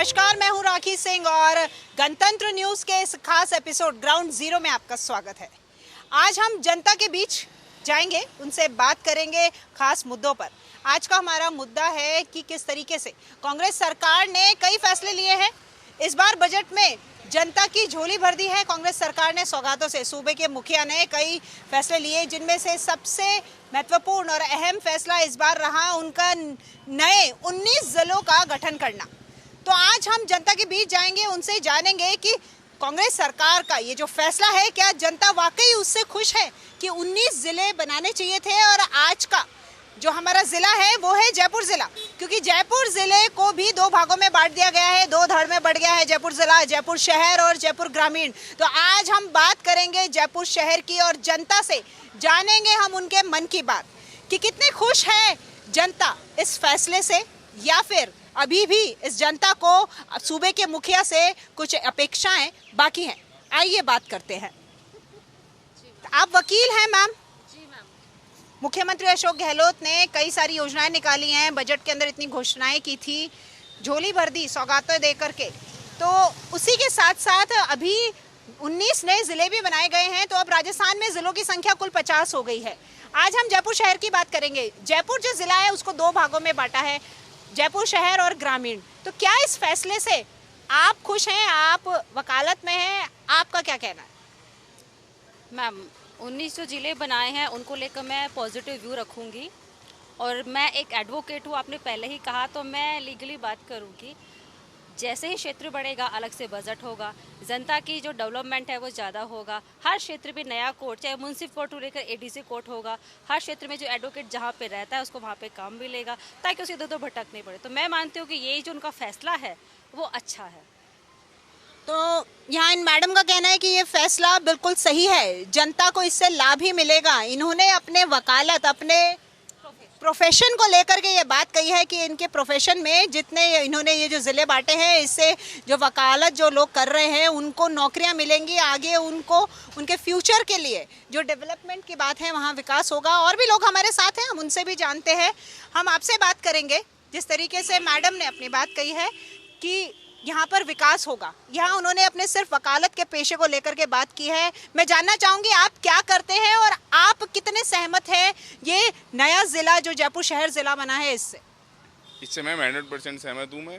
नमस्कार, मैं हूं राखी सिंह और गणतंत्र न्यूज़ के इस खास एपिसोड ग्राउंड जीरो में आपका स्वागत है। आज हम जनता के बीच जाएंगे, उनसे बात करेंगे खास मुद्दों पर। आज का हमारा मुद्दा है कि किस तरीके से कांग्रेस सरकार ने कई फैसले लिए हैं। इस बार बजट में जनता की झोली भर दी है कांग्रेस सरकार ने सौगातों से। सूबे के मुखिया ने कई फैसले लिए, जिनमें से सबसे महत्वपूर्ण और अहम फैसला इस बार रहा उनका नए 19 जिलों का गठन करना। तो आज हम जनता के बीच जाएंगे, उनसे जानेंगे कि कांग्रेस सरकार का ये जो फैसला है, क्या जनता वाकई उससे खुश है कि 19 जिले बनाने चाहिए थे। और आज का जो हमारा जिला है वो है जयपुर जिला, क्योंकि जयपुर जिले को भी दो भागों में बांट दिया गया है, दो धड़ में बढ़ गया है जयपुर जिला, जयपुर शहर और जयपुर ग्रामीण। तो आज हम बात करेंगे जयपुर शहर की और जनता से जानेंगे हम उनके मन की बात कि कितने खुश है जनता इस फैसले से, या फिर अभी भी इस जनता को सूबे के मुखिया से कुछ अपेक्षाएं बाकी हैं। आइए बात करते हैं। आप वकील हैं मैम? जी मैम। मुख्यमंत्री अशोक गहलोत ने कई सारी योजनाएं निकाली हैं, बजट के अंदर इतनी घोषणाएं की थी, झोली भर दी सौगातें दे करके। तो उसी के साथ साथ अभी 19 नए जिले भी बनाए गए हैं। तो अब राजस्थान में जिलों की संख्या कुल 50 हो गई है। आज हम जयपुर शहर की बात करेंगे। जयपुर जो जिला है उसको दो भागों में बांटा है, जयपुर शहर और ग्रामीण। तो क्या इस फैसले से आप खुश हैं? आप वकालत में हैं, आपका क्या कहना है? मैम, 19 जो जिले बनाए हैं उनको लेकर मैं पॉजिटिव व्यू रखूंगी। और मैं एक एडवोकेट हूँ, आपने पहले ही कहा, तो मैं लीगली बात करूँगी। जैसे ही क्षेत्र बढ़ेगा अलग से बजट होगा, जनता की जो डेवलपमेंट है वो ज़्यादा होगा। हर क्षेत्र में नया कोर्ट, चाहे म्यूनसिपल कोर्ट लेकर एडीसी कोर्ट होगा। हर क्षेत्र में जो एडवोकेट जहाँ पे रहता है उसको वहाँ पे काम मिलेगा, ताकि उसे इधर उधर भटकने पड़े। तो मैं मानती हूँ कि ये जो उनका फैसला है वो अच्छा है। तो यहाँ इन मैडम का कहना है कि ये फैसला बिल्कुल सही है, जनता को इससे लाभ ही मिलेगा। इन्होंने अपने वकालत, अपने प्रोफेशन को लेकर के ये बात कही है कि इनके प्रोफेशन में जितने इन्होंने ये जो ज़िले बांटे हैं, इससे जो वकालत जो लोग कर रहे हैं उनको नौकरियां मिलेंगी, आगे उनको उनके फ्यूचर के लिए जो डेवलपमेंट की बात है वहाँ विकास होगा। और भी लोग हमारे साथ हैं, हम उनसे भी जानते हैं। हम आपसे बात करेंगे। जिस तरीके से मैडम ने अपनी बात कही है कि यहाँ पर विकास होगा, यहाँ उन्होंने अपने सिर्फ वकालत के पेशे को लेकर के बात की है। मैं जानना चाहूँगी आप क्या करते हैं और आप कितने सहमत हैं ये नया ज़िला जो जयपुर शहर ज़िला बना है इससे? मैम 100% सहमत हूँ मैं।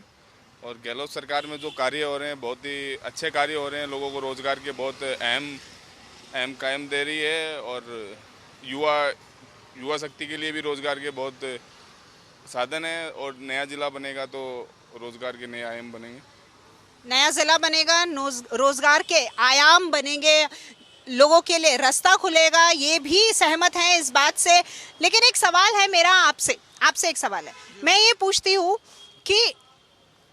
और गहलोत सरकार में जो कार्य हो रहे हैं बहुत ही अच्छे कार्य हो रहे हैं, लोगों को रोज़गार के बहुत अहम कायम दे रही है। और युवा शक्ति के लिए भी रोज़गार के बहुत साधन है। और नया ज़िला बनेगा तो रोज़गार के नए आयाम बनेंगे। नया ज़िला बनेगा, रोज़गार के आयाम बनेंगे, लोगों के लिए रास्ता खुलेगा, ये भी सहमत हैं इस बात से। लेकिन एक सवाल है मेरा आपसे एक सवाल है। मैं ये पूछती हूँ कि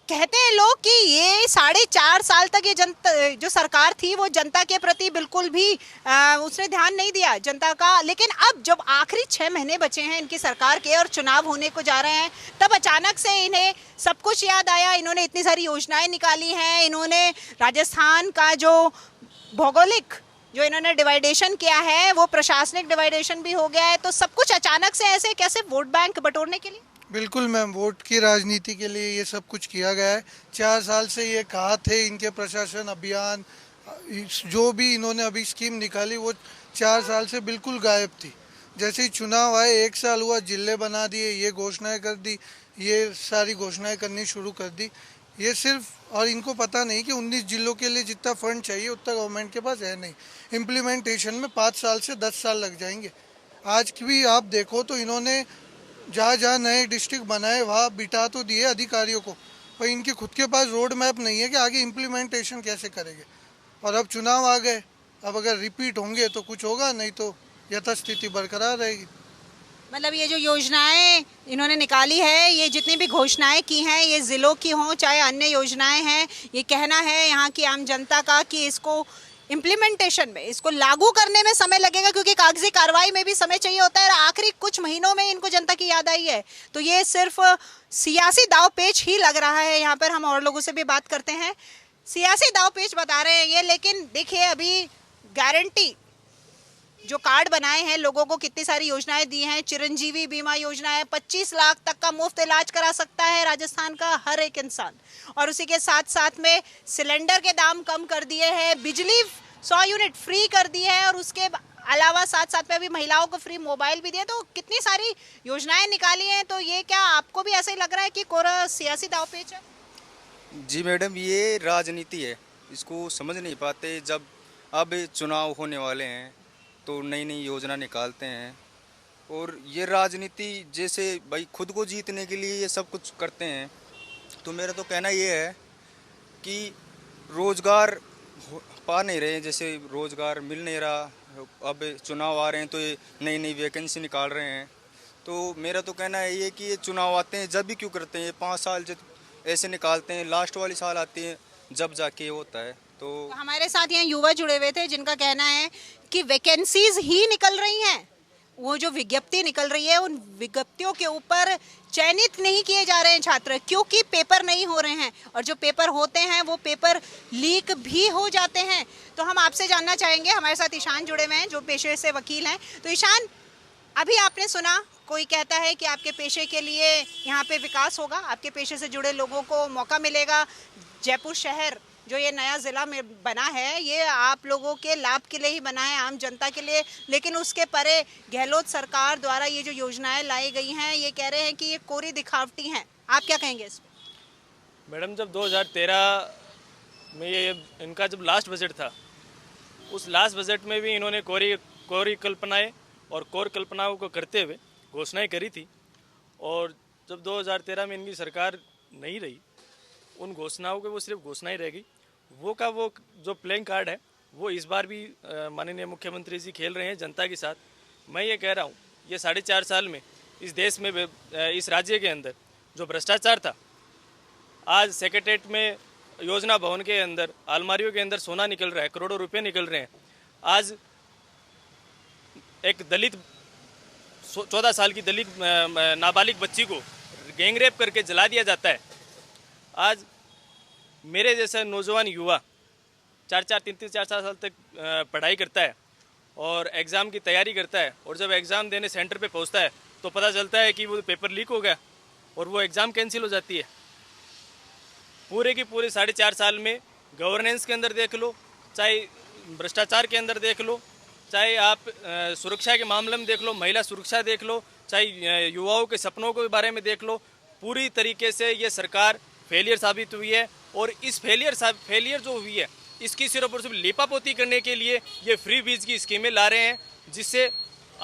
कहते हैं लोग कि ये 4.5 साल तक ये जनता जो सरकार थी वो जनता के प्रति बिल्कुल भी उसने ध्यान नहीं दिया जनता का। लेकिन अब जब आखिरी 6 महीने बचे हैं इनकी सरकार के और चुनाव होने को जा रहे हैं, तब अचानक से इन्हें सब कुछ याद आया। इन्होंने इतनी सारी योजनाएं निकाली हैं, इन्होंने राजस्थान का जो भौगोलिक जो इन्होंने डिवाइडेशन किया है वो प्रशासनिक डिवाइडेशन भी हो गया है। तो सब कुछ अचानक से ऐसे कैसे वोट बैंक बटोरने के लिए? बिल्कुल मैम, वोट की राजनीति के लिए ये सब कुछ किया गया है। 4 साल से ये कहा थे इनके प्रशासन अभियान, जो भी इन्होंने अभी स्कीम निकाली वो 4 साल से बिल्कुल गायब थी। जैसे ही चुनाव आए 1 साल हुआ, जिले बना दिए, ये घोषणाएं कर दी, ये सारी घोषणाएं करनी शुरू कर दी। ये सिर्फ, और इनको पता नहीं कि 19 जिलों के लिए जितना फंड चाहिए उतना गवर्नमेंट के पास है नहीं। इम्प्लीमेंटेशन में 5 साल से 10 साल लग जाएंगे। आज भी आप देखो तो इन्होंने जहाँ जहाँ नए डिस्ट्रिक्ट बनाए वहाँ बिठा तो दिए अधिकारियों को, पर इनके खुद के पास रोड मैप नहीं है कि आगे इम्प्लीमेंटेशन कैसे करेंगे। और अब चुनाव आ गए, अब अगर रिपीट होंगे तो कुछ होगा, नहीं तो यथास्थिति बरकरार रहेगी। मतलब ये जो योजनाएं इन्होंने निकाली है, ये जितनी भी घोषणाएं की हैं, ये ज़िलों की हों चाहे अन्य योजनाएं हैं, ये कहना है यहाँ की आम जनता का कि इसको इम्प्लीमेंटेशन में, इसको लागू करने में समय लगेगा, क्योंकि कागजी कार्रवाई में भी समय चाहिए होता है। और आखिरी कुछ महीनों में इनको जनता की याद आई है। तो ये सिर्फ सियासी दावपेच ही लग रहा है। यहाँ पर हम और लोगों से भी बात करते हैं, सियासी दावपेच बता रहे हैं ये। लेकिन देखिए, अभी गारंटी जो कार्ड बनाए हैं, लोगों को कितनी सारी योजनाएं दी हैं, चिरंजीवी बीमा योजना है, 25 लाख तक का मुफ्त इलाज करा सकता है राजस्थान का हर एक इंसान। और उसी के साथ साथ में सिलेंडर के दाम कम कर दिए हैं, बिजली 100 यूनिट फ्री कर दी है, और उसके अलावा साथ साथ में अभी महिलाओं को फ्री मोबाइल भी दिए। तो कितनी सारी योजनाएं निकाली हैं। तो ये क्या आपको भी ऐसा ही लग रहा है कि कोरा सियासी दांवपेच है? जी मैडम, ये राजनीति है, इसको समझ नहीं पाते। जब अब चुनाव होने वाले हैं तो नई नई योजना निकालते हैं, और ये राजनीति जैसे भाई खुद को जीतने के लिए ये सब कुछ करते हैं। तो मेरा तो कहना ये है कि रोज़गार पा नहीं रहे, जैसे रोज़गार मिल नहीं रहा। अब चुनाव आ रहे हैं तो ये नई नई वैकेंसी निकाल रहे हैं। तो मेरा तो कहना है ये कि ये चुनाव आते हैं जब भी क्यों करते हैं, ये 5 साल जब ऐसे निकालते हैं, लास्ट वाली साल आती है जब जाके ये होता है। तो हमारे साथ यहाँ युवा जुड़े हुए थे जिनका कहना है कि वैकेंसीज ही निकल रही हैं, वो जो विज्ञप्ति निकल रही है उन विज्ञप्तियों के ऊपर चयनित नहीं किए जा रहे हैं छात्र, क्योंकि पेपर नहीं हो रहे हैं, और जो पेपर होते हैं वो पेपर लीक भी हो जाते हैं। तो हम आपसे जानना चाहेंगे, हमारे साथ ईशान जुड़े हुए हैं जो पेशे से वकील हैं। तो ईशान, अभी आपने सुना कोई कहता है कि आपके पेशे के लिए यहाँ पे विकास होगा, आपके पेशे से जुड़े लोगों को मौका मिलेगा। जयपुर शहर जो ये नया ज़िला में बना है, ये आप लोगों के लाभ के लिए ही बना है, आम जनता के लिए। लेकिन उसके परे गहलोत सरकार द्वारा ये जो योजनाएं लाई गई हैं, ये कह रहे हैं कि ये कोरी दिखावटी हैं। आप क्या कहेंगे इस पर? मैडम, जब 2013 में ये इनका जब लास्ट बजट था, उस लास्ट बजट में भी इन्होंने कोरी कल्पनाएं और कोर कल्पनाओं को करते हुए घोषणाएं करी थी। और जब 2013 में इनकी सरकार नहीं रही, उन घोषणाओं के वो सिर्फ घोषणा ही रह गई। वो जो प्लेइंग कार्ड है वो इस बार भी माननीय मुख्यमंत्री जी खेल रहे हैं जनता के साथ। मैं ये कह रहा हूँ, ये 4.5 साल में इस देश में, इस राज्य के अंदर जो भ्रष्टाचार था, आज सेक्रेटेरिएट में, योजना भवन के अंदर, अलमारियों के अंदर सोना निकल रहा है, करोड़ों रुपए निकल रहे हैं। आज एक दलित 14 साल की दलित नाबालिग बच्ची को गैंगरेप करके जला दिया जाता है। आज मेरे जैसा नौजवान युवा 3-4 साल तक पढ़ाई करता है और एग्ज़ाम की तैयारी करता है, और जब एग्ज़ाम देने सेंटर पे पहुंचता है तो पता चलता है कि वो पेपर लीक हो गया और वो एग्ज़ाम कैंसिल हो जाती है। पूरे की पूरे 4.5 साल में गवर्नेंस के अंदर देख लो, चाहे भ्रष्टाचार के अंदर देख लो, चाहे आप सुरक्षा के मामले में देख लो, महिला सुरक्षा देख लो, चाहे युवाओं के सपनों के बारे में देख लो, पूरी तरीके से ये सरकार फेलियर साबित हुई है। और इस फेलियर जो हुई है, इसकी सिर्फ और सिर्फ लीपापोती करने के लिए ये फ्री बीज की स्कीमें ला रहे हैं, जिससे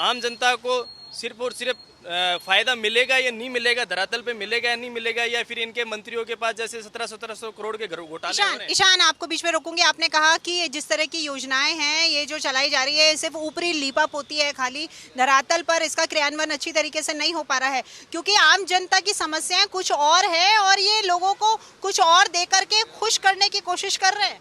आम जनता को सिर्फ और सिर्फ फ़ायदा मिलेगा या नहीं मिलेगा, धरातल पे मिलेगा या नहीं मिलेगा, या फिर इनके मंत्रियों के पास जैसे 1700 करोड़ के घोटाले हो रहे हैं। ईशान, आपको बीच में रोकूंगी। आपने कहा कि जिस तरह की योजनाएं हैं ये जो चलाई जा रही है, सिर्फ ऊपरी लीपापोती है, खाली धरातल पर इसका क्रियान्वयन अच्छी तरीके से नहीं हो पा रहा है, क्योंकि आम जनता की समस्याएं कुछ और है और ये लोगों को कुछ और दे करके खुश करने की कोशिश कर रहे हैं।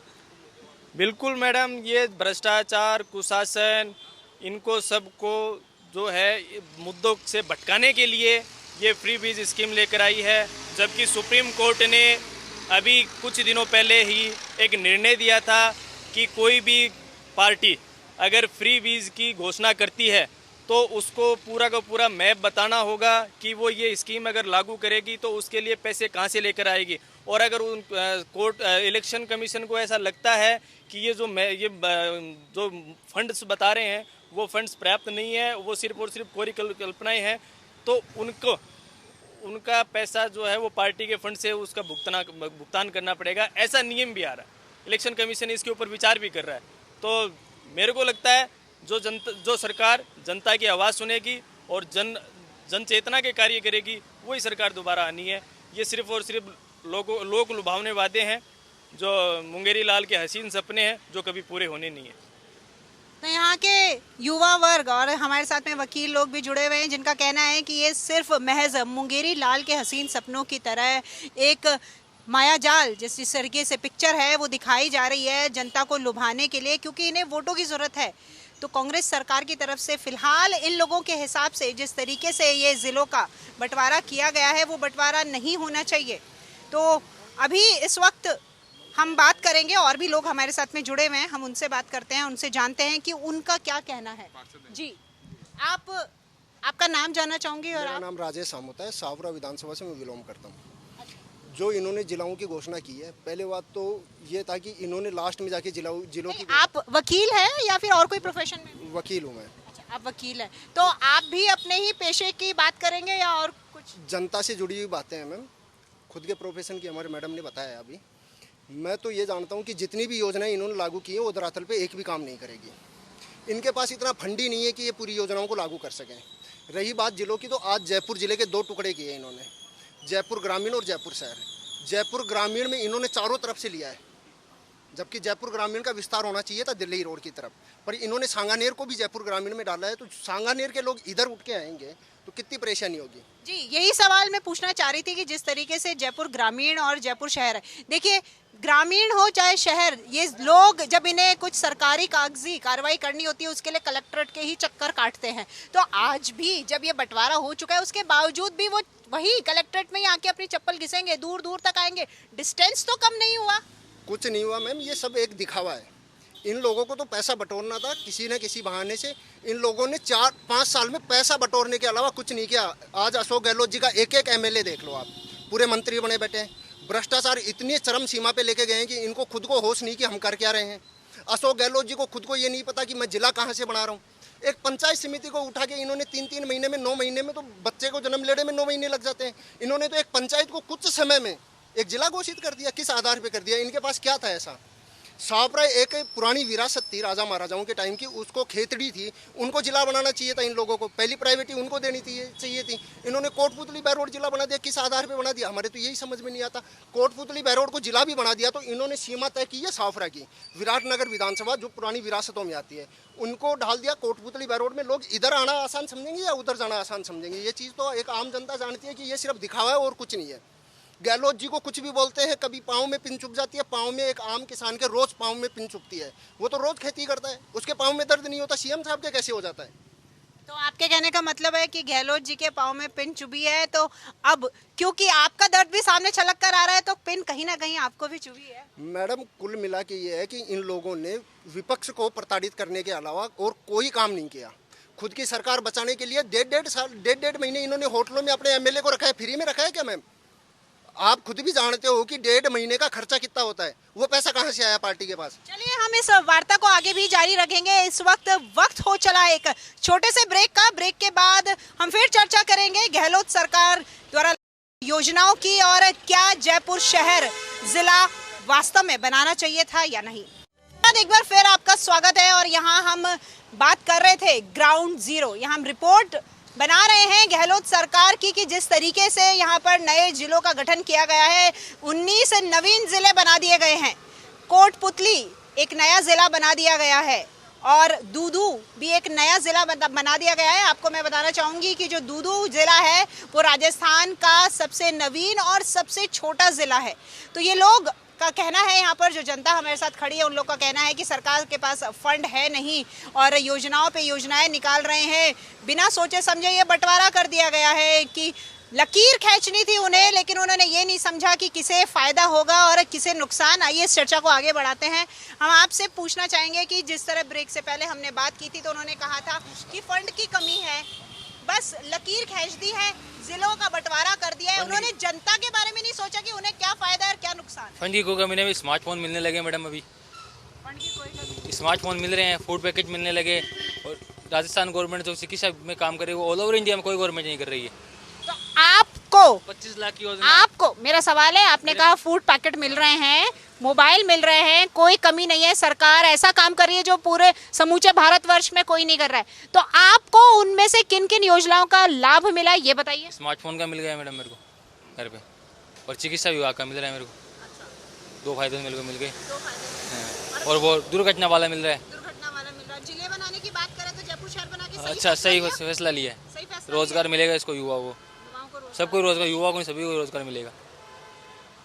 बिल्कुल मैडम, ये भ्रष्टाचार, कुशासन, इनको सबको जो है मुद्दों से भटकाने के लिए ये फ्री बीज स्कीम लेकर आई है। जबकि सुप्रीम कोर्ट ने अभी कुछ दिनों पहले ही एक निर्णय दिया था कि कोई भी पार्टी अगर फ्री बीज की घोषणा करती है तो उसको पूरा का पूरा मैप बताना होगा कि वो ये स्कीम अगर लागू करेगी तो उसके लिए पैसे कहाँ से लेकर आएगी। और अगर उन इलेक्शन कमीशन को ऐसा लगता है कि ये जो फंड्स बता रहे हैं वो फंड्स पर्याप्त नहीं है, वो सिर्फ और सिर्फ कोरी कल्पनाएं हैं, तो उनका पैसा जो है वो पार्टी के फंड से उसका भुगतान करना पड़ेगा। ऐसा नियम भी आ रहा है, इलेक्शन कमीशन इसके ऊपर विचार भी कर रहा है। तो मेरे को लगता है जो सरकार जनता की आवाज़ सुनेगी और जन चेतना के कार्य करेगी, वही सरकार दोबारा आनी है। ये सिर्फ और सिर्फ लोग लुभावने वादे हैं, जो मुंगेरी लाल के हसीन सपने हैं, जो कभी पूरे होने नहीं है। तो यहाँ के युवा वर्ग और हमारे साथ में वकील लोग भी जुड़े हुए हैं जिनका कहना है कि ये सिर्फ महज मुंगेरी लाल के हसीन सपनों की तरह एक मायाजाल जिस तरीके से पिक्चर है वो दिखाई जा रही है जनता को लुभाने के लिए, क्योंकि इन्हें वोटों की ज़रूरत है। तो कांग्रेस सरकार की तरफ से फिलहाल इन लोगों के हिसाब से जिस तरीके से ये ज़िलों का बंटवारा किया गया है वो बंटवारा नहीं होना चाहिए। तो अभी इस वक्त हम बात करेंगे, और भी लोग हमारे साथ में जुड़े हुए हैं, हम उनसे बात करते हैं, उनसे जानते हैं कि उनका क्या कहना है। जी, आपका नाम जानना चाहूंगी। और मेरा आप? नाम राजेश सामुत है, सावरा विधानसभा से मैं बिलोंग करता हूँ। जो इन्होंने जिलाओं की घोषणा की है, पहले बात तो ये था कि इन्होंने लास्ट में जाके जिलों की आप वकील हैं या फिर और कोई प्रोफेशन में? वकील हूँ मैं। अच्छा, आप वकील हैं, तो आप भी अपने ही पेशे की बात करेंगे या और कुछ? जनता से जुड़ी हुई बातें हैं मैम, खुद के प्रोफेशन की हमारे मैडम ने बताया अभी। मैं तो ये जानता हूँ कि जितनी भी योजनाएं इन्होंने लागू की हैं वो धरातल पे एक भी काम नहीं करेगी। इनके पास इतना फंड ही नहीं है कि ये पूरी योजनाओं को लागू कर सकें। रही बात जिलों की, तो आज जयपुर जिले के 2 टुकड़े किए इन्होंने, जयपुर ग्रामीण और जयपुर शहर। जयपुर ग्रामीण में इन्होंने चारों तरफ से लिया है, जबकि जयपुर ग्रामीण का विस्तार होना चाहिए था दिल्ली रोड की तरफ, पर इन्होंने सांगानेर को भी जयपुर ग्रामीण में डाला है। तो सांगानेर के लोग इधर उठ के आएंगे तो कितनी परेशानी होगी। जी, यही सवाल मैं पूछना चाह रही थी कि जिस तरीके से जयपुर ग्रामीण और जयपुर शहर है, देखिए ग्रामीण हो चाहे शहर, ये लोग जब इन्हें कुछ सरकारी कागजी कार्रवाई करनी होती है उसके लिए कलेक्ट्रेट के ही चक्कर काटते हैं। तो आज भी जब ये बंटवारा हो चुका है उसके बावजूद भी वो वही कलेक्ट्रेट में ही आके अपनी चप्पल घिसेंगे, दूर दूर तक आएंगे। डिस्टेंस तो कम नहीं हुआ? कुछ नहीं हुआ मैम, ये सब एक दिखावा है। इन लोगों को तो पैसा बटोरना था किसी न किसी बहाने से। इन लोगों ने 4-5 साल में पैसा बटोरने के अलावा कुछ नहीं किया। आज अशोक गहलोत जी का एक एमएलए देख लो आप, पूरे मंत्री बने बैठे हैं। भ्रष्टाचार इतनी चरम सीमा पे लेके गए हैं कि इनको खुद को होश नहीं कि हम कर क्या रहे हैं। अशोक गहलोत जी को खुद को ये नहीं पता कि मैं जिला कहाँ से बना रहा हूँ। एक पंचायत समिति को उठा के इन्होंने 3-3 महीने में, 9 महीने में, तो बच्चे को जन्म लेने में 9 महीने लग जाते हैं। इन्होंने तो एक पंचायत को कुछ समय में एक जिला घोषित कर दिया। किस आधार पे कर दिया? इनके पास क्या था ऐसा? सावरा एक पुरानी विरासत थी राजा महाराजाओं के टाइम की, उसको खेतड़ी थी, उनको जिला बनाना चाहिए था। इन लोगों को पहली प्रायोरिटी उनको देनी चाहिए थी। इन्होंने कोटपुतली बहरोड जिला बना दिया। किस आधार पे बना दिया? हमारे तो यही समझ में नहीं आता। कोटपुतली बहरोड को जिला भी बना दिया तो इन्होंने सीमा तय की है सावरा की। विराटनगर विधानसभा जो पुरानी विरासतों में आती है उनको ढाल दिया कोटपुतली बहरोड में। लोग इधर आना आसान समझेंगे या उधर जाना आसान समझेंगे? ये चीज़ तो एक आम जनता जानती है कि ये सिर्फ दिखावा है और कुछ नहीं है। गहलोत जी को कुछ भी बोलते हैं, कभी पाँव में पिन चुभ जाती है। पाँव में एक आम किसान के रोज पाँव में पिन चुभती है, वो तो रोज खेती करता है, उसके पाँव में दर्द नहीं होता। सीएम साहब के कैसे हो जाता है? तो आपके कहने का मतलब है कि गहलोत जी के पाँव में पिन चुभी है, तो अब क्योंकि आपका दर्द भी सामने छलक कर आ रहा है तो पिन कहीं ना कहीं आपको भी चुभी है। मैडम, कुल मिला के ये है कि इन लोगों ने विपक्ष को प्रताड़ित करने के अलावा और कोई काम नहीं किया। खुद की सरकार बचाने के लिए 1.5 महीने इन्होंने होटलों में अपने एमएलए को रखा है। फ्री में रखा है क्या मैम? आप खुद भी जानते हो कि 1.5 महीने का खर्चा कितना होता है। वो पैसा कहाँ से आया पार्टी के पास? चलिए हम इस वार्ता को आगे भी जारी रखेंगे। इस वक्त हो चला एक छोटे से ब्रेक का। ब्रेक के बाद हम फिर चर्चा करेंगे गहलोत सरकार द्वारा योजनाओं की और क्या जयपुर शहर जिला वास्तव में बनाना चाहिए था या नहीं। एक बार फिर आपका स्वागत है और यहाँ हम बात कर रहे थे ग्राउंड जीरो। यहाँ हम रिपोर्ट बना रहे हैं गहलोत सरकार की कि जिस तरीके से यहाँ पर नए जिलों का गठन किया गया है, 19 नवीन जिले बना दिए गए हैं। कोटपुतली एक नया जिला बना दिया गया है और दूदू भी एक नया जिला बना दिया गया है। आपको मैं बताना चाहूँगी कि जो दूदू जिला है वो राजस्थान का सबसे नवीन और सबसे छोटा जिला है। तो ये लोग का कहना है, यहाँ पर जो जनता हमारे साथ खड़ी है उन लोग का कहना है कि सरकार के पास फंड है नहीं और योजनाओं पे योजनाएं निकाल रहे हैं। बिना सोचे समझे ये बंटवारा कर दिया गया है कि लकीर खींचनी थी उन्हें, लेकिन उन्होंने ये नहीं समझा कि किसे फ़ायदा होगा और किसे नुकसान। आइए इस चर्चा को आगे बढ़ाते हैं। हम आपसे पूछना चाहेंगे कि जिस तरह ब्रेक से पहले हमने बात की थी तो उन्होंने कहा था कि फंड की कमी है, बस लकीर खींच दी है, जिलों का बंटवारा कर दिया है। उन्होंने जनता के बारे में नहीं सोचा कि उन्हें क्या फायदा है और क्या नुकसान। फंड की कोई कमी नहीं, स्मार्टफोन मिलने लगे मैडम। अभी फंड की कोई कमी, स्मार्टफोन मिल रहे हैं, फूड पैकेज मिलने लगे। और राजस्थान गवर्नमेंट जो चिकित्सा में काम करे वो ऑल ओवर इंडिया में कोई गवर्नमेंट नहीं कर रही है। तो आपको 25 लाख की योजना। आपको मेरा सवाल है, आपने कहा फूड पैकेट मिल रहे हैं, मोबाइल मिल रहे हैं, कोई कमी नहीं है, सरकार ऐसा काम कर रही है जो पूरे समूचे भारतवर्ष में कोई नहीं कर रहा है। तो आपको उनमें से किन किन योजनाओं का लाभ मिला ये बताइए। स्मार्टफोन का मिल गया मैडम मेरे को घर पे, और चिकित्सा विभाग का मिल रहा है मेरे को। 2 फायदे मिल गए। हाँ। और वो दुर्घटना वाला मिल रहा है। दुर्घटना वाला मिल रहा है। जिले बनाने की बात करें तो जयपुर शहर बना के अच्छा, सही फैसला लिया है। रोजगार मिलेगा इसको, युवा को, सबको रोजगार, युवा को सभी को रोजगार मिलेगा।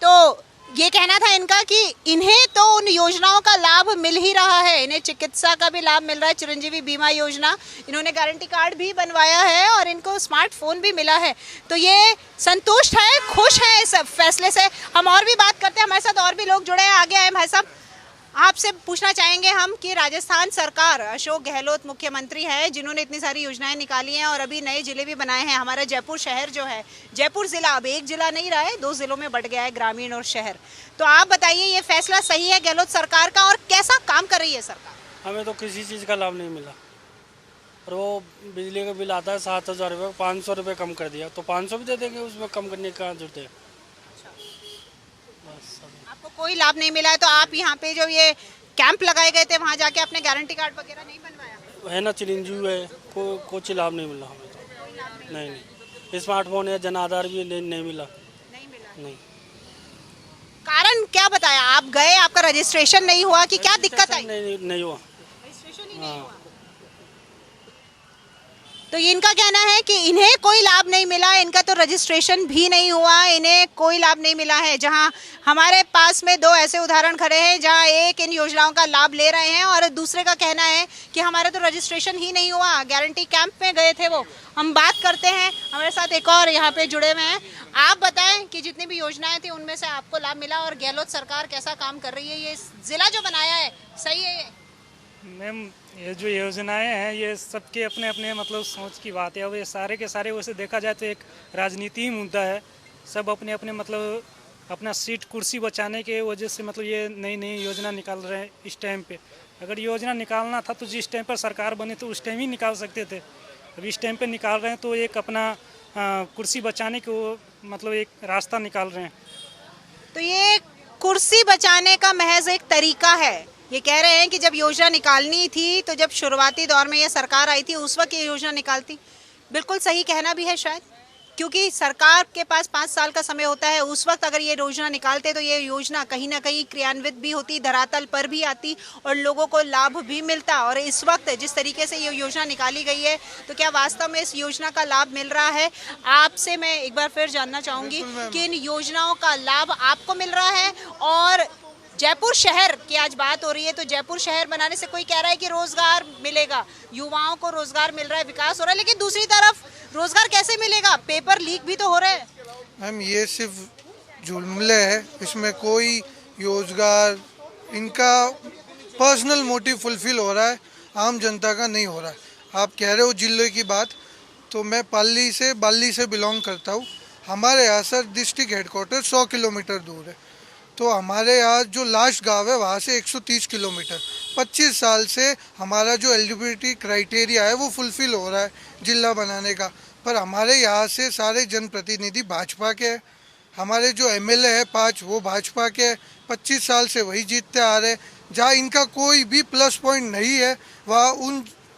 तो ये कहना था इनका कि इन्हें तो उन योजनाओं का लाभ मिल ही रहा है, इन्हें चिकित्सा का भी लाभ मिल रहा है, चिरंजीवी बीमा योजना, इन्होंने गारंटी कार्ड भी बनवाया है और इनको स्मार्टफोन भी मिला है। तो ये संतुष्ट है, खुश है इस फैसले से। हम और भी बात करते हैं, हमारे साथ और भी लोग जुड़े हैं। आगे आए भाई साहब, आपसे पूछना चाहेंगे हम कि राजस्थान सरकार, अशोक गहलोत मुख्यमंत्री है जिन्होंने इतनी सारी योजनाएं निकाली हैं और अभी नए जिले भी बनाए हैं। हमारा जयपुर शहर जो है, जयपुर जिला अब एक जिला नहीं रहा है, 2 जिलों में बढ़ गया है, ग्रामीण और शहर। तो आप बताइए ये फैसला सही है गहलोत सरकार का और कैसा काम कर रही है सरकार? हमें तो किसी चीज़ का लाभ नहीं मिला और वो बिजली का बिल आता है 7,000 रुपये, 500 रुपये कम कर दिया, तो 500 भी दे देंगे, उसमें कम करने का जरूरत है। आपको कोई लाभ नहीं मिला है, तो आप यहाँ पे जो ये कैंप लगाए गए थे वहाँ जाके अपने गारंटी कार्ड वगैरह नहीं बनवाया? है ना, चिरंजीवी है, कुछ लाभ नहीं मिला हमें तो। नहीं, स्मार्टफोन है, जन आधार भी नहीं मिला। नहीं। कारण क्या बताया? आप गए, आपका रजिस्ट्रेशन नहीं हुआ कि क्या दिक्कत आई? नहीं हुआ। रजिस्ट्रेशन ही नहीं हुआ। तो इनका कहना है कि इन्हें कोई लाभ नहीं मिला, इनका तो रजिस्ट्रेशन भी नहीं हुआ, इन्हें कोई लाभ नहीं मिला है। जहां हमारे पास में 2 ऐसे उदाहरण खड़े हैं जहां एक इन योजनाओं का लाभ ले रहे हैं और दूसरे का कहना है कि हमारा तो रजिस्ट्रेशन ही नहीं हुआ, गारंटी कैंप में गए थे वो। हम बात करते हैं, हमारे साथ एक और यहाँ पे जुड़े हुए हैं। आप बताएं कि जितनी भी योजनाएं थी उनमें से आपको लाभ मिला और गहलोत सरकार कैसा काम कर रही है? ये जिला जो बनाया है सही है? ये मैम, ये जो योजनाएं हैं ये सबके अपने अपने मतलब सोच की बात है। अब ये सारे के सारे वैसे देखा जाए तो एक राजनीति ही मुद्दा है। सब अपने अपने मतलब अपना सीट कुर्सी बचाने के वजह से मतलब ये नई नई योजना निकाल रहे हैं इस टाइम पे। अगर योजना निकालना था तो जिस टाइम पर सरकार बने तो उस टाइम ही निकाल सकते थे। अब इस टाइम पे निकाल रहे हैं तो एक अपना कुर्सी बचाने के वो मतलब एक रास्ता निकाल रहे हैं। तो ये कुर्सी बचाने का महज एक तरीका है। ये कह रहे हैं कि जब योजना निकालनी थी तो जब शुरुआती दौर में ये सरकार आई थी उस वक्त ये योजना निकालती। बिल्कुल सही कहना भी है शायद, क्योंकि सरकार के पास 5 साल का समय होता है। उस वक्त अगर ये योजना निकालते तो ये योजना कहीं ना कहीं क्रियान्वित भी होती, धरातल पर भी आती और लोगों को लाभ भी मिलता। और इस वक्त जिस तरीके से ये योजना निकाली गई है तो क्या वास्तव में इस योजना का लाभ मिल रहा है? आपसे मैं एक बार फिर जानना चाहूँगी कि इन योजनाओं का लाभ आपको मिल रहा है। और जयपुर शहर की आज बात हो रही है, तो जयपुर शहर बनाने से कोई कह रहा है कि रोजगार मिलेगा, युवाओं को रोजगार मिल रहा है, विकास हो रहा है, लेकिन दूसरी तरफ रोजगार कैसे मिलेगा? पेपर लीक भी तो हो रहे हैं। मैम, ये सिर्फ जुमले है, इसमें कोई रोजगार इनका पर्सनल मोटिव फुलफिल हो रहा है, आम जनता का नहीं हो रहा है। आप कह रहे हो जिले की बात, तो मैं बाली से बिलोंग करता हूँ। हमारे यहाँ से डिस्ट्रिक्ट हेडक्वार्टर 100 किलोमीटर दूर है, तो हमारे यहाँ जो लास्ट गांव है वहाँ से 130 किलोमीटर। 25 साल से हमारा जो एलिजिबिलिटी क्राइटेरिया है वो फुलफिल हो रहा है जिला बनाने का, पर हमारे यहाँ से सारे जनप्रतिनिधि भाजपा के हैं। हमारे जो एमएलए है 5 वो भाजपा के हैं, 25 साल से वही जीतते आ रहे। जहाँ इनका कोई भी प्लस पॉइंट नहीं है वहाँ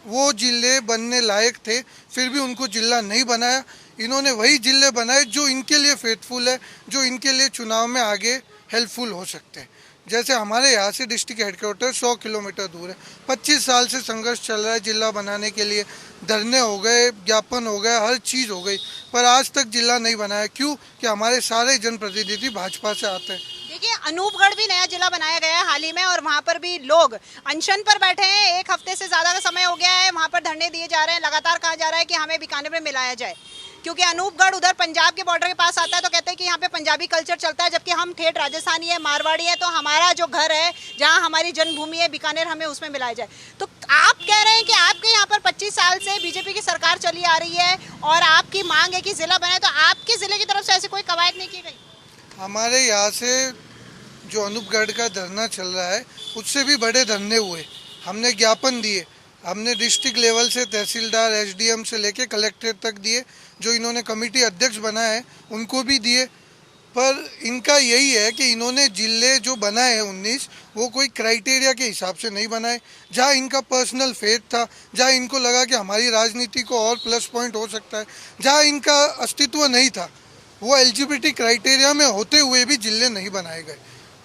वो जिले बनने लायक थे, फिर भी उनको जिला नहीं बनाया। इन्होंने वही जिले बनाए जो इनके लिए फेथफुल है, जो इनके लिए चुनाव में आगे हेल्पफुल हो सकते हैं। जैसे हमारे यहाँ से डिस्ट्रिक्ट हेडक्वार्टर 100 किलोमीटर दूर है। 25 साल से संघर्ष चल रहा है जिला बनाने के लिए, धरने हो गए, ज्ञापन हो गए, हर चीज़ हो गई, पर आज तक जिला नहीं बनाया। क्यों? कि हमारे सारे जनप्रतिनिधि भाजपा से आते हैं। देखिए, अनूपगढ़ भी नया जिला बनाया गया है हाल ही में और वहाँ पर भी लोग अनशन पर बैठे हैं। 1 हफ्ते से ज़्यादा का समय हो गया है, वहाँ पर धरने दिए जा रहे हैं। लगातार कहा जा रहा है कि हमें बीकानेर में मिलाया जाए, क्योंकि अनूपगढ़ उधर पंजाब के बॉर्डर के पास आता है, तो कहते हैं कि यहाँ पे पंजाबी कल्चर चलता है, जबकि हम ठेठ राजस्थानी है, मारवाड़ी है, तो हमारा जो घर है जहाँ हमारी जन्मभूमि है बीकानेर, हमें उसमें मिलाया जाए। तो आप कह रहे हैं कि आपके यहाँ पर 25 साल से बीजेपी की सरकार चली आ रही है और आपकी मांग है कि जिला बने, तो आपके जिले की तरफ से ऐसी कोई कवायद नहीं की गई? हमारे यहाँ से जो अनूपगढ़ का धरना चल रहा है उससे भी बड़े धरने हुए, हमने ज्ञापन दिए, हमने डिस्ट्रिक्ट लेवल से तहसीलदार एसडीएम से लेके कलेक्ट्रेट तक दिए, जो इन्होंने कमेटी अध्यक्ष बनाए हैं उनको भी दिए। पर इनका यही है कि इन्होंने जिले जो बनाए हैं 19, वो कोई क्राइटेरिया के हिसाब से नहीं बनाए। जहाँ इनका पर्सनल फेथ था, जहाँ इनको लगा कि हमारी राजनीति को और प्लस पॉइंट हो सकता है, जहाँ इनका अस्तित्व नहीं था, वो एलिजिबिलिटी क्राइटेरिया में होते हुए भी जिले नहीं बनाए गए।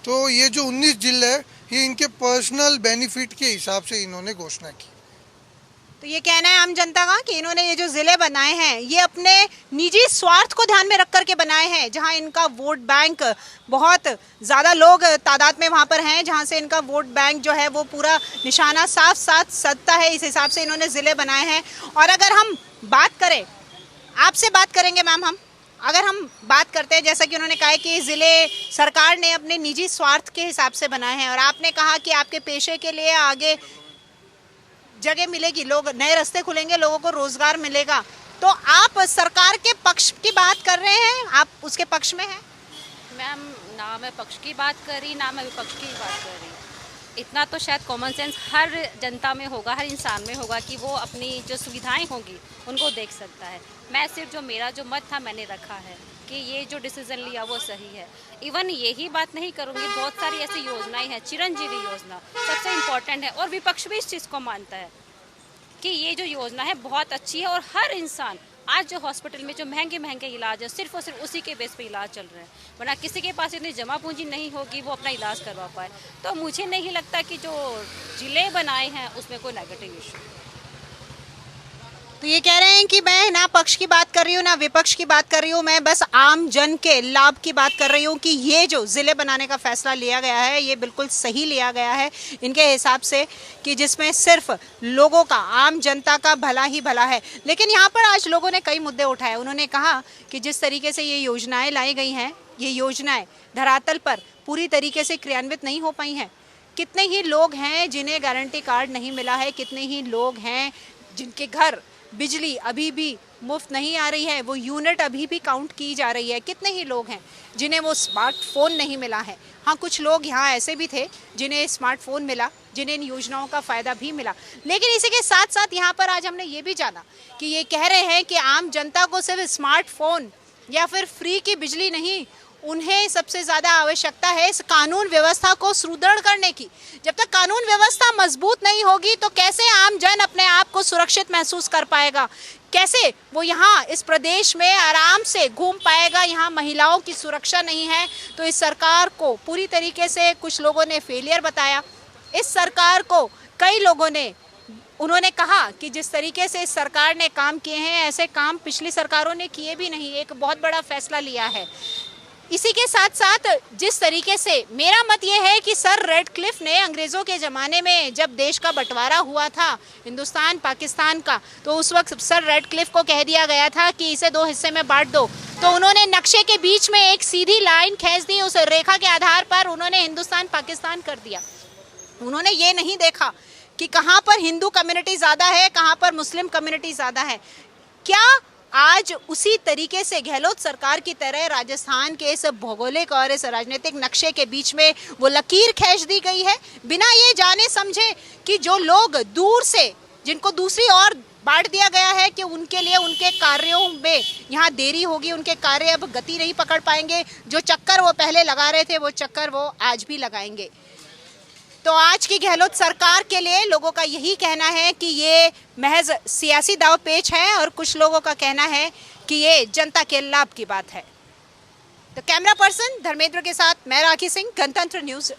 तो ये जो 19 जिले हैं ये इनके पर्सनल बेनिफिट के हिसाब से इन्होंने घोषणा की। तो ये कहना है आम जनता का कि इन्होंने ये जो जिले बनाए हैं ये अपने निजी स्वार्थ को ध्यान में रख करके बनाए हैं, जहां इनका वोट बैंक बहुत ज़्यादा लोग तादाद में वहां पर हैं, जहां से इनका वोट बैंक जो है वो पूरा निशाना साफ साफ सदता है, इस हिसाब से इन्होंने ज़िले बनाए हैं। और अगर हम बात करें, आपसे बात करेंगे मैम, अगर हम बात करते हैं, जैसा कि उन्होंने कहा है कि ज़िले सरकार ने अपने निजी स्वार्थ के हिसाब से बनाए हैं, और आपने कहा कि आपके पेशे के लिए आगे जगह मिलेगी, लोग नए रास्ते खुलेंगे, लोगों को रोजगार मिलेगा, तो आप सरकार के पक्ष की बात कर रहे हैं, आप उसके पक्ष में हैं? मैम, ना मैं पक्ष की बात कर रही, ना मैं विपक्ष की बात कर रही। इतना तो शायद कॉमन सेंस हर जनता में होगा, हर इंसान में होगा कि वो अपनी जो सुविधाएं होंगी उनको देख सकता है। मैं सिर्फ जो मेरा जो मत था मैंने रखा है कि ये जो डिसीजन लिया वो सही है। इवन यही बात नहीं करूँगी, बहुत सारी ऐसी योजनाएं हैं, चिरंजीवी योजना सबसे इम्पोर्टेंट है, और विपक्ष भी इस चीज़ को मानता है कि ये जो योजना है बहुत अच्छी है, और हर इंसान आज जो हॉस्पिटल में जो महंगे महंगे इलाज है सिर्फ और सिर्फ उसी के बेस पे इलाज चल रहे हैं, वरना किसी के पास इतनी जमा पूंजी नहीं होगी वो अपना इलाज करवा पाए। तो मुझे नहीं लगता कि जो जिले बनाए हैं उसमें कोई नेगेटिव इशू। तो ये कह रहे हैं कि मैं ना पक्ष की बात कर रही हूँ ना विपक्ष की बात कर रही हूँ, मैं बस आम जन के लाभ की बात कर रही हूँ कि ये जो ज़िले बनाने का फैसला लिया गया है ये बिल्कुल सही लिया गया है इनके हिसाब से, कि जिसमें सिर्फ लोगों का, आम जनता का भला ही भला है। लेकिन यहाँ पर आज लोगों ने कई मुद्दे उठाए। उन्होंने कहा कि जिस तरीके से ये योजनाएँ लाई गई हैं, ये योजनाएँ धरातल पर पूरी तरीके से क्रियान्वित नहीं हो पाई हैं। कितने ही लोग हैं जिन्हें गारंटी कार्ड नहीं मिला है, कितने ही लोग हैं जिनके घर बिजली अभी भी मुफ्त नहीं आ रही है, वो यूनिट अभी भी काउंट की जा रही है। कितने ही लोग हैं जिन्हें वो स्मार्टफोन नहीं मिला है। हाँ, कुछ लोग यहाँ ऐसे भी थे जिन्हें स्मार्टफोन मिला, जिन्हें इन योजनाओं का फ़ायदा भी मिला। लेकिन इसी के साथ साथ यहाँ पर आज हमने ये भी जाना कि ये कह रहे हैं कि आम जनता को सिर्फ स्मार्टफोन या फिर फ्री की बिजली नहीं, उन्हें सबसे ज़्यादा आवश्यकता है इस कानून व्यवस्था को सुदृढ़ करने की। जब तक कानून व्यवस्था मजबूत नहीं होगी तो कैसे आम जन अपने आप को सुरक्षित महसूस कर पाएगा, कैसे वो यहाँ इस प्रदेश में आराम से घूम पाएगा। यहाँ महिलाओं की सुरक्षा नहीं है, तो इस सरकार को पूरी तरीके से कुछ लोगों ने फेलियर बताया। इस सरकार को कई लोगों ने, उन्होंने कहा कि जिस तरीके से इस सरकार ने काम किए हैं ऐसे काम पिछली सरकारों ने किए भी नहीं, एक बहुत बड़ा फैसला लिया है। इसी के साथ साथ जिस तरीके से मेरा मत ये है कि सर रेडक्लिफ ने अंग्रेज़ों के ज़माने में जब देश का बंटवारा हुआ था हिंदुस्तान पाकिस्तान का, तो उस वक्त सर रेडक्लिफ को कह दिया गया था कि इसे 2 हिस्से में बांट दो, तो उन्होंने नक्शे के बीच में एक सीधी लाइन खींच दी, उस रेखा के आधार पर उन्होंने हिंदुस्तान पाकिस्तान कर दिया। उन्होंने ये नहीं देखा कि कहाँ पर हिंदू कम्युनिटी ज़्यादा है, कहाँ पर मुस्लिम कम्युनिटी ज़्यादा है। क्या आज उसी तरीके से गहलोत सरकार की तरह राजस्थान के इस भौगोलिक और इस राजनीतिक नक्शे के बीच में वो लकीर खींच दी गई है, बिना ये जाने समझे कि जो लोग दूर से, जिनको दूसरी ओर बांट दिया गया है कि उनके लिए उनके कार्यों में यहाँ देरी होगी, उनके कार्य अब गति नहीं पकड़ पाएंगे, जो चक्कर वो पहले लगा रहे थे वो चक्कर वो आज भी लगाएंगे। तो आज की गहलोत सरकार के लिए लोगों का यही कहना है कि ये महज सियासी दांवपेच है, और कुछ लोगों का कहना है कि ये जनता के लाभ की बात है। तो कैमरा पर्सन धर्मेंद्र के साथ मैं राखी सिंह, गणतंत्र न्यूज़।